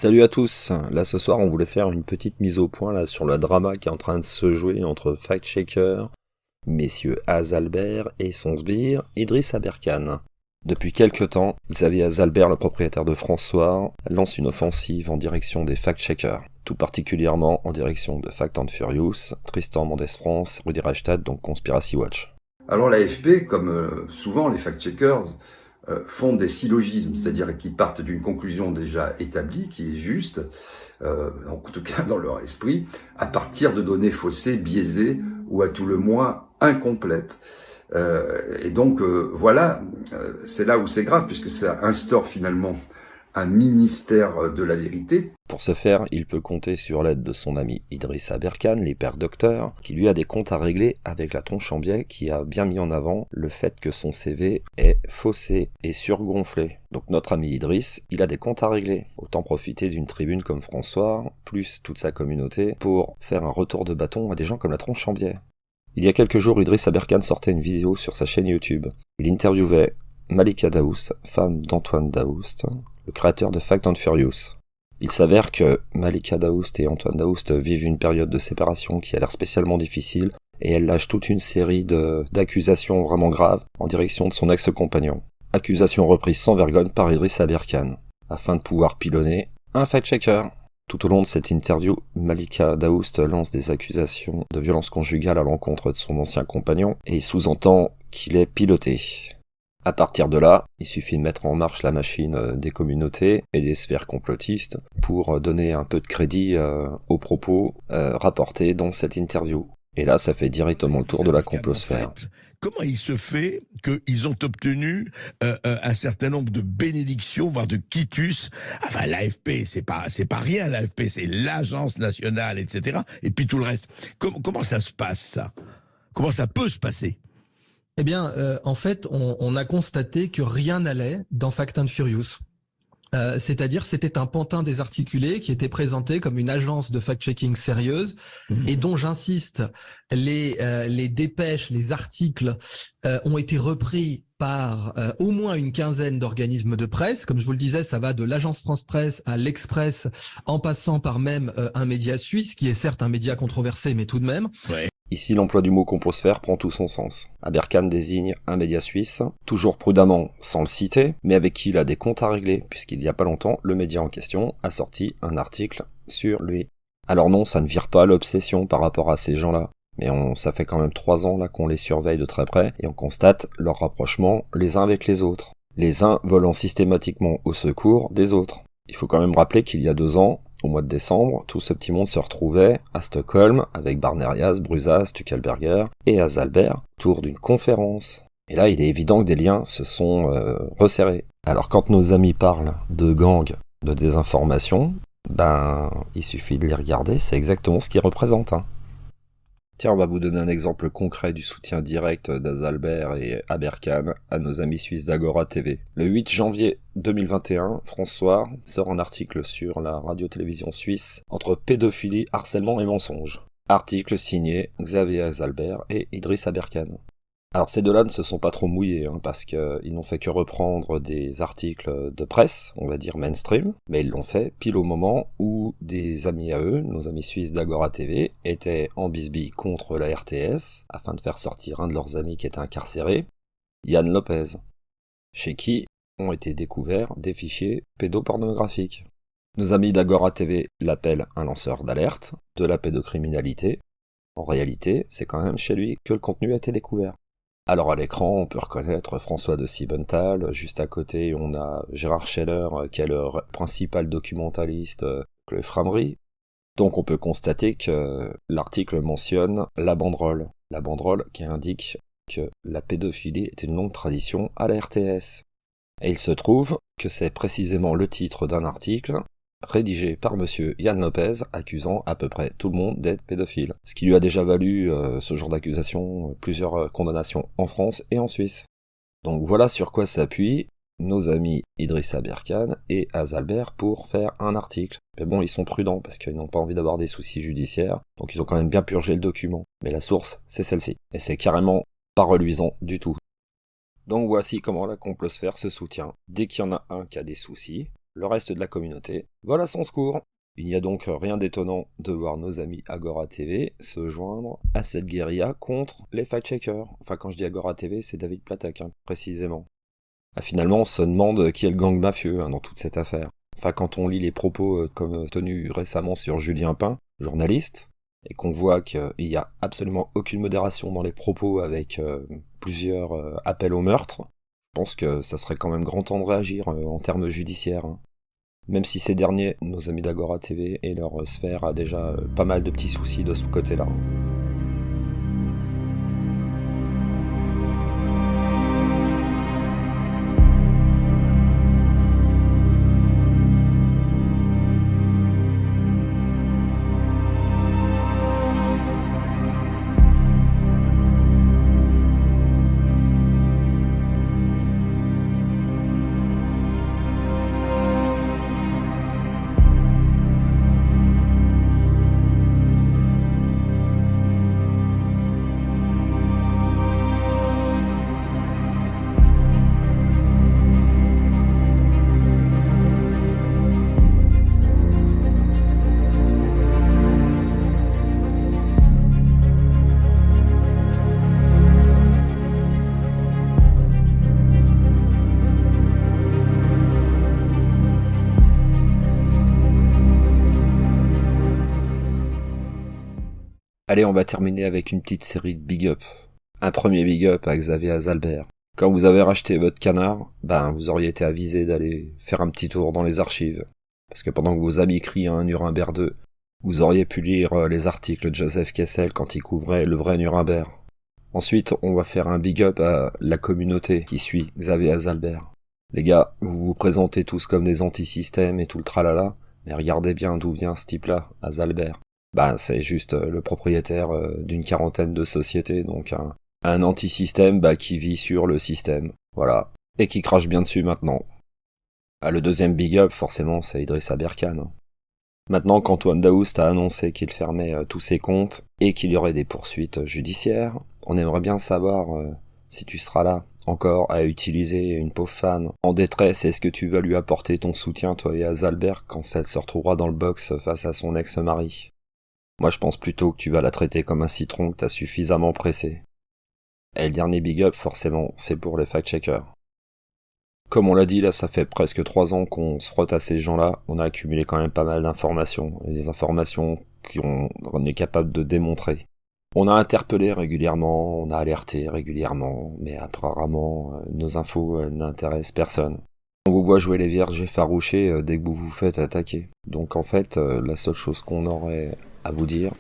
Salut à tous, là ce soir on voulait faire une petite mise au point là sur le drama qui est en train de se jouer entre fact-checkers, messieurs Azalbert et son sbire Idriss Aberkane. Depuis quelque temps, Xavier Azalbert, le propriétaire de François, lance une offensive en direction des fact-checkers, tout particulièrement en direction de Fact and Furious, Tristan Mendès France, Rudy Reichstadt, donc Conspiracy Watch. Alors l'AFP, comme souvent les fact-checkers, font des syllogismes, c'est-à-dire qu'ils partent d'une conclusion déjà établie, qui est juste, en tout cas dans leur esprit, à partir de données faussées, biaisées ou à tout le moins incomplètes. Et donc voilà, c'est là où c'est grave, puisque ça instaure finalement un ministère de la vérité. Pour ce faire, il peut compter sur l'aide de son ami Idriss Aberkane, l'hyper docteur, qui lui a des comptes à régler avec la tronche en biais, qui a bien mis en avant le fait que son CV est faussé et surgonflé. Donc notre ami Idriss, il a des comptes à régler. Autant profiter d'une tribune comme François, plus toute sa communauté, pour faire un retour de bâton à des gens comme la tronche en biais. Il y a quelques jours, Idriss Aberkane sortait une vidéo sur sa chaîne YouTube. Il interviewait Malika Daoust, femme d'Antoine Daoust, le créateur de Fact and Furious. Il s'avère que Malika Daoust et Antoine Daoust vivent une période de séparation qui a l'air spécialement difficile, et elle lâche toute une série d'accusations vraiment graves en direction de son ex-compagnon. Accusations reprises sans vergogne par Idriss Aberkane, afin de pouvoir pilonner un fact-checker. Tout au long de cette interview, Malika Daoust lance des accusations de violence conjugale à l'encontre de son ancien compagnon, et il sous-entend qu'il est piloté. À partir de là, il suffit de mettre en marche la machine des communautés et des sphères complotistes pour donner un peu de crédit aux propos rapportés dans cette interview. Et là, ça fait directement le tour de la complosphère. Comment il se fait qu'ils ont obtenu un certain nombre de bénédictions, voire de quitus? Enfin, l'AFP, c'est pas rien, l'AFP, c'est l'agence nationale, etc. Et puis tout le reste. Comment ça se passe, ça? Comment ça peut se passer? Eh bien, en fait, on a constaté que rien n'allait dans Fact and Furious. C'est-à-dire, c'était un pantin désarticulé qui était présenté comme une agence de fact-checking sérieuse et dont, j'insiste, les dépêches, les articles ont été repris par au moins une quinzaine d'organismes de presse. Comme je vous le disais, ça va de l'agence France Presse à l'Express, en passant par même un média suisse, qui est certes un média controversé, mais tout de même. Ouais. Ici, l'emploi du mot complosphère prend tout son sens. Aberkane désigne un média suisse, toujours prudemment sans le citer, mais avec qui il a des comptes à régler, puisqu'il y a pas longtemps, le média en question a sorti un article sur lui. Alors non, ça ne vire pas l'obsession par rapport à ces gens-là, mais ça fait quand même 3 ans là qu'on les surveille de très près, et on constate leur rapprochement les uns avec les autres. Les uns volant systématiquement au secours des autres. Il faut quand même rappeler qu'il y a 2 ans, au mois de décembre, tout ce petit monde se retrouvait à Stockholm avec Barnerias, Brusas, Stuckelberger et Azalbert autour d'une conférence. Et là, il est évident que des liens se sont resserrés. Alors quand nos amis parlent de gangs, de désinformation, il suffit de les regarder, c'est exactement ce qu'ils représentent. Tiens, on va vous donner un exemple concret du soutien direct d'Azalbert et Aberkane à nos amis suisses d'Agora TV. Le 8 janvier 2021, François sort un article sur la radio-télévision suisse entre pédophilie, harcèlement et mensonge. Article signé Xavier Azalbert et Idriss Aberkane. Alors ces deux-là ne se sont pas trop mouillés, parce qu'ils n'ont fait que reprendre des articles de presse, on va dire mainstream, mais ils l'ont fait pile au moment où des amis à eux, nos amis suisses d'Agora TV, étaient en bisbille contre la RTS, afin de faire sortir un de leurs amis qui était incarcéré, Yann Lopez, chez qui ont été découverts des fichiers pédopornographiques. Nos amis d'Agora TV l'appellent un lanceur d'alerte de la pédocriminalité. En réalité, c'est quand même chez lui que le contenu a été découvert. Alors à l'écran, on peut reconnaître François de Siebenthal, juste à côté on a Gérard Scheller qui est le principal documentaliste Chloé Framery. Donc on peut constater que l'article mentionne la banderole qui indique que la pédophilie est une longue tradition à la RTS. Et il se trouve que c'est précisément le titre d'un article rédigé par monsieur Yann Lopez, accusant à peu près tout le monde d'être pédophile. Ce qui lui a déjà valu ce genre d'accusation, plusieurs condamnations en France et en Suisse. Donc voilà sur quoi s'appuient nos amis Idriss Aberkane et Azalbert pour faire un article. Mais bon, ils sont prudents parce qu'ils n'ont pas envie d'avoir des soucis judiciaires, donc ils ont quand même bien purgé le document. Mais la source, c'est celle-ci. Et c'est carrément pas reluisant du tout. Donc voici comment la complosphère se soutient. Dès qu'il y en a un qui a des soucis, le reste de la communauté vole à son secours. Il n'y a donc rien d'étonnant de voir nos amis Agora TV se joindre à cette guérilla contre les fact-checkers. Enfin, quand je dis Agora TV, c'est David Platek, précisément. Ah, finalement, on se demande qui est le gang mafieux dans toute cette affaire. Enfin, quand on lit les propos comme tenus récemment sur Julien Pain, journaliste, et qu'on voit qu'il n'y a absolument aucune modération dans les propos avec plusieurs appels au meurtre, je pense que ça serait quand même grand temps de réagir en termes judiciaires. Même si ces derniers, nos amis d'Agora TV et leur sphère a déjà pas mal de petits soucis de ce côté-là. Allez, on va terminer avec une petite série de big up. Un premier big up à Xavier Azalbert. Quand vous avez racheté votre canard, vous auriez été avisé d'aller faire un petit tour dans les archives. Parce que pendant que vos amis crient un Nuremberg 2, vous auriez pu lire les articles de Joseph Kessel quand il couvrait le vrai Nuremberg. Ensuite, on va faire un big up à la communauté qui suit Xavier Azalbert. Les gars, vous vous présentez tous comme des anti-systèmes et tout le tralala, mais regardez bien d'où vient ce type-là, Azalbert. C'est juste le propriétaire d'une quarantaine de sociétés, donc un anti-système qui vit sur le système, voilà, et qui crache bien dessus maintenant. Le deuxième big up, forcément, c'est Idriss Aberkane. Maintenant qu'Antoine Daoust a annoncé qu'il fermait tous ses comptes et qu'il y aurait des poursuites judiciaires, on aimerait bien savoir si tu seras là encore à utiliser une pauvre fan en détresse. Est-ce que tu vas lui apporter ton soutien, toi et Azalbert, quand elle se retrouvera dans le box face à son ex-mari? Moi, je pense plutôt que tu vas la traiter comme un citron que t'as suffisamment pressé. Et le dernier big up, forcément, c'est pour les fact-checkers. Comme on l'a dit, là, ça fait presque 3 ans qu'on se frotte à ces gens-là. On a accumulé quand même pas mal d'informations. Et des informations qu'on est capable de démontrer. On a interpellé régulièrement, on a alerté régulièrement, mais apparemment, nos infos n'intéressent personne. On vous voit jouer les vierges effarouchés dès que vous vous faites attaquer. Donc en fait, la seule chose qu'on aurait à vous dire,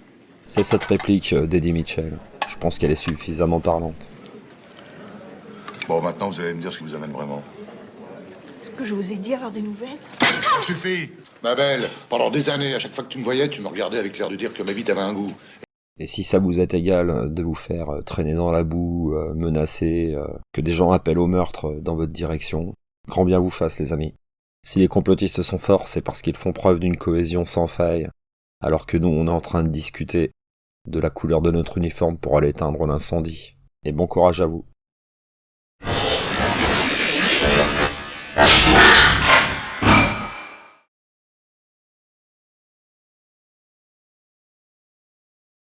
c'est cette réplique d'Eddie Mitchell. Je pense qu'elle est suffisamment parlante. Bon, maintenant, vous allez me dire ce qui vous amène vraiment. Ce que je vous ai dit, avoir des nouvelles. Ça suffit. Ma belle, pendant des années, à chaque fois que tu me voyais, tu me regardais avec l'air de dire que ma vie t'avait un goût. Et si ça vous est égal de vous faire traîner dans la boue, menacer, que des gens appellent au meurtre dans votre direction, grand bien vous fasse, les amis. Si les complotistes sont forts, c'est parce qu'ils font preuve d'une cohésion sans faille, alors que nous, on est en train de discuter de la couleur de notre uniforme pour aller éteindre l'incendie. Et bon courage à vous.